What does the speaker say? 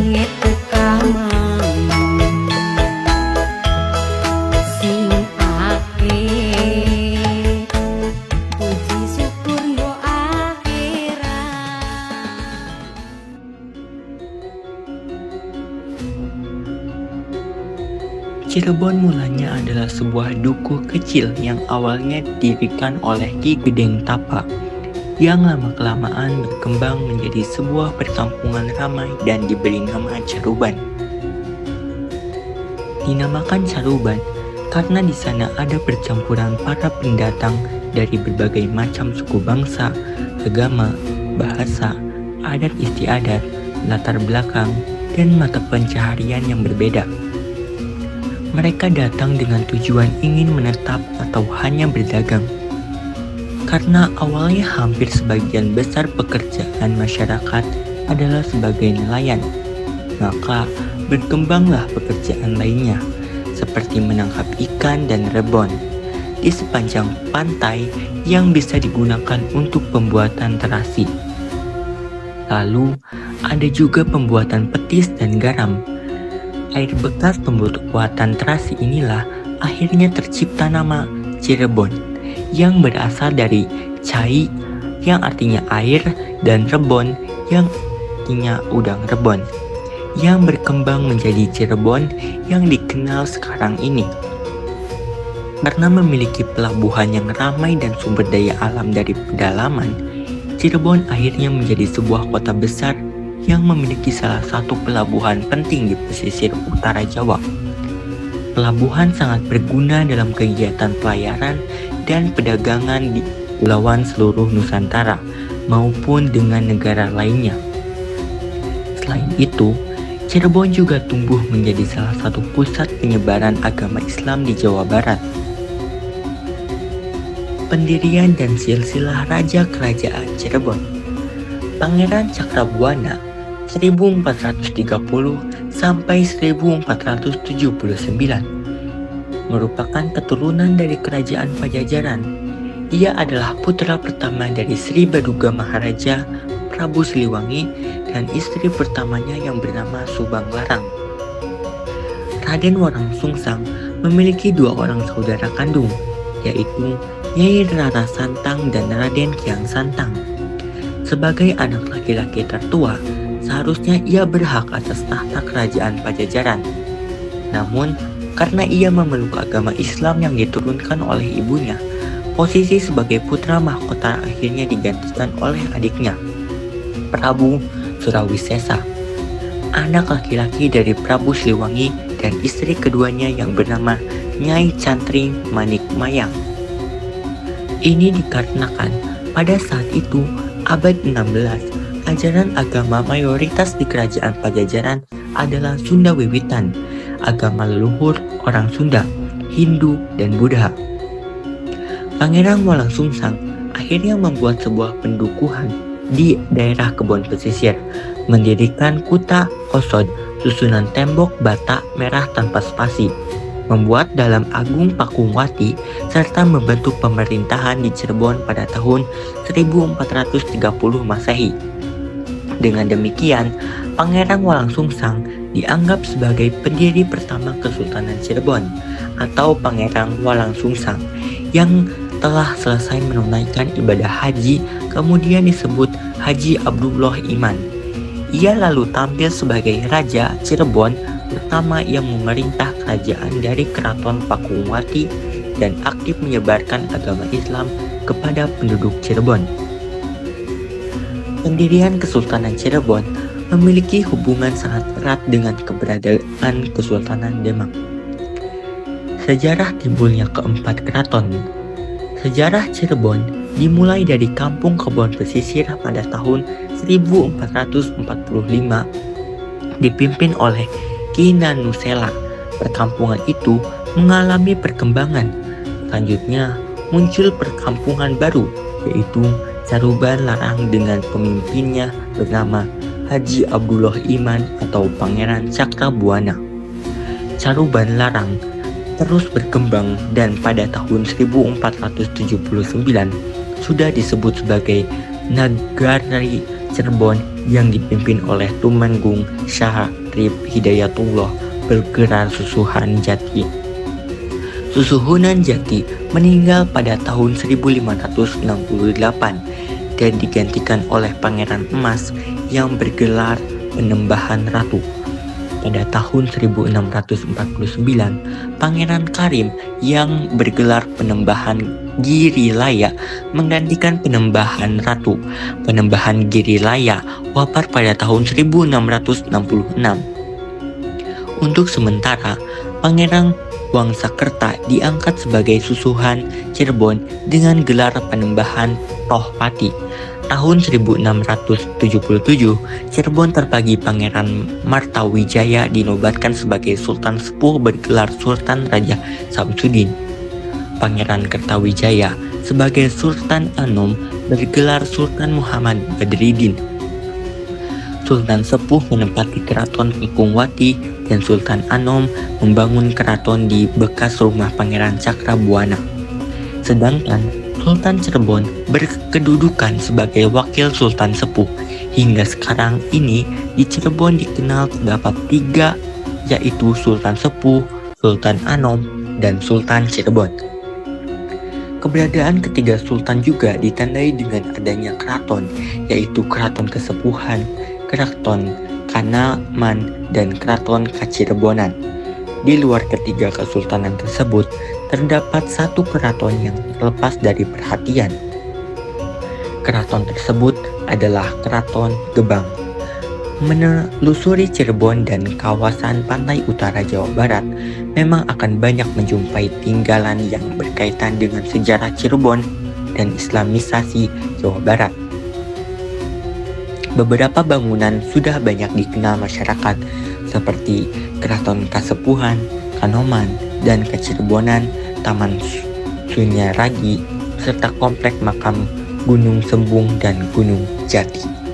langit tekamang sing ake puji syukur yo akhirat. Cirebon mulanya adalah sebuah dukuh kecil yang awalnya didirikan oleh Ki Gedeng Tapa, yang lama-kelamaan berkembang menjadi sebuah perkampungan ramai dan diberi nama Caruban. Dinamakan Caruban karena di sana ada percampuran para pendatang dari berbagai macam suku bangsa, agama, bahasa, adat istiadat, latar belakang, dan mata pencaharian yang berbeda. Mereka datang dengan tujuan ingin menetap atau hanya berdagang. Karena awalnya hampir sebagian besar pekerjaan masyarakat adalah sebagai nelayan, maka berkembanglah pekerjaan lainnya, seperti menangkap ikan dan rebon di sepanjang pantai yang bisa digunakan untuk pembuatan terasi. Lalu, ada juga pembuatan petis dan garam. Air bekas pembuatan terasi inilah akhirnya tercipta nama Cirebon, yang berasal dari cai yang artinya air dan rebon yang artinya udang rebon, yang berkembang menjadi Cirebon yang dikenal sekarang ini. Karena memiliki pelabuhan yang ramai dan sumber daya alam dari pedalaman, Cirebon akhirnya menjadi sebuah kota besar yang memiliki salah satu pelabuhan penting di pesisir utara Jawa. Pelabuhan sangat berguna dalam kegiatan pelayaran dan perdagangan di kepulauan seluruh Nusantara maupun dengan negara lainnya. Selain itu, Cirebon juga tumbuh menjadi salah satu pusat penyebaran agama Islam di Jawa Barat. Pendirian dan silsilah Raja Kerajaan Cirebon. Pangeran Cakrabuana 1430 sampai 1479 merupakan keturunan dari Kerajaan Pajajaran. Ia adalah putra pertama dari Sri Baduga Maharaja Prabu Siliwangi dan istri pertamanya yang bernama Subang Larang. Raden Warangsungsang memiliki dua orang saudara kandung, yaitu Nyai Rara Santang dan Raden Kian Santang. Sebagai anak laki-laki tertua, seharusnya ia berhak atas tahta kerajaan Pajajaran. Namun, karena ia memeluk agama Islam yang diturunkan oleh ibunya, posisi sebagai putra mahkota akhirnya digantikan oleh adiknya, Prabu Surawisesa, anak laki-laki dari Prabu Siliwangi dan istri keduanya yang bernama Nyai Cantri Manik Mayang. Ini dikarenakan pada saat itu, abad 16, ajaran agama mayoritas di kerajaan Pajajaran adalah Sunda Wiwitan, agama leluhur orang Sunda, Hindu, dan Buddha. Pangeran Walangsungsang akhirnya membuat sebuah pendukuhan di daerah kebun pesisir, mendirikan Kuta Kosod, susunan tembok bata merah tanpa spasi, membuat Dalam Agung Pakungwati, serta membentuk pemerintahan di Cirebon pada tahun 1430 Masehi. Dengan demikian, Pangeran Walangsungsang dianggap sebagai pendiri pertama Kesultanan Cirebon atau Pangeran Walangsungsang yang telah selesai menunaikan ibadah haji, kemudian disebut Haji Abdullah Iman. Ia lalu tampil sebagai Raja Cirebon pertama yang memerintah kerajaan dari Keraton Pakungwati dan aktif menyebarkan agama Islam kepada penduduk Cirebon. Pendirian Kesultanan Cirebon memiliki hubungan sangat erat dengan keberadaan Kesultanan Demak. Sejarah timbulnya keempat keraton. Sejarah Cirebon dimulai dari kampung kebun pesisir pada tahun 1445 dipimpin oleh Ki Nanusela. Perkampungan itu mengalami perkembangan. Selanjutnya muncul perkampungan baru, yaitu Caruban Larang dengan pemimpinnya bernama Haji Abdullah Iman atau Pangeran Cakrabuana. Caruban Larang terus berkembang dan pada tahun 1479 sudah disebut sebagai Nagari Cirebon yang dipimpin oleh Tumenggung Syarif Hidayatullah bergelar Susuhunan Jati. Susuhunan Jati meninggal pada tahun 1568 dan digantikan oleh Pangeran Emas yang bergelar Penembahan Ratu. Pada tahun 1649, Pangeran Karim yang bergelar Penembahan Girilaya menggantikan Penembahan Ratu. Penembahan Girilaya wafat pada tahun 1666. Untuk sementara, Pangeran Wangsakerta diangkat sebagai Susuhunan Cirebon dengan gelar Penembahan Tohpati. Tahun 1677, Cirebon terbagi Pangeran Martawijaya dinobatkan sebagai Sultan Sepuh bergelar Sultan Raja Samsudin. Pangeran Kertawijaya sebagai Sultan Anom bergelar Sultan Muhammad Badreddin. Sultan Sepuh menempati Keraton Kakungwati dan Sultan Anom membangun keraton di bekas rumah Pangeran Cakrabuana. Sedangkan Sultan Cirebon berkedudukan sebagai Wakil Sultan Sepuh. Hingga sekarang ini di Cirebon dikenal terdapat 3, yaitu Sultan Sepuh, Sultan Anom, dan Sultan Cirebon. Keberadaan ketiga sultan juga ditandai dengan adanya keraton, yaitu Keraton Kesepuhan, Keraton Kanaman, dan Keraton Kacirebonan. Di luar ketiga kesultanan tersebut, terdapat satu keraton yang terlepas dari perhatian. Keraton tersebut adalah Keraton Gebang. Menelusuri Cirebon dan kawasan pantai utara Jawa Barat, memang akan banyak menjumpai tinggalan yang berkaitan dengan sejarah Cirebon dan Islamisasi Jawa Barat. Beberapa bangunan sudah banyak dikenal masyarakat, seperti Keraton Kasepuhan, Kanoman, dan Kacirebonan, Taman Sunyaragi, serta komplek makam Gunung Sembung dan Gunung Jati.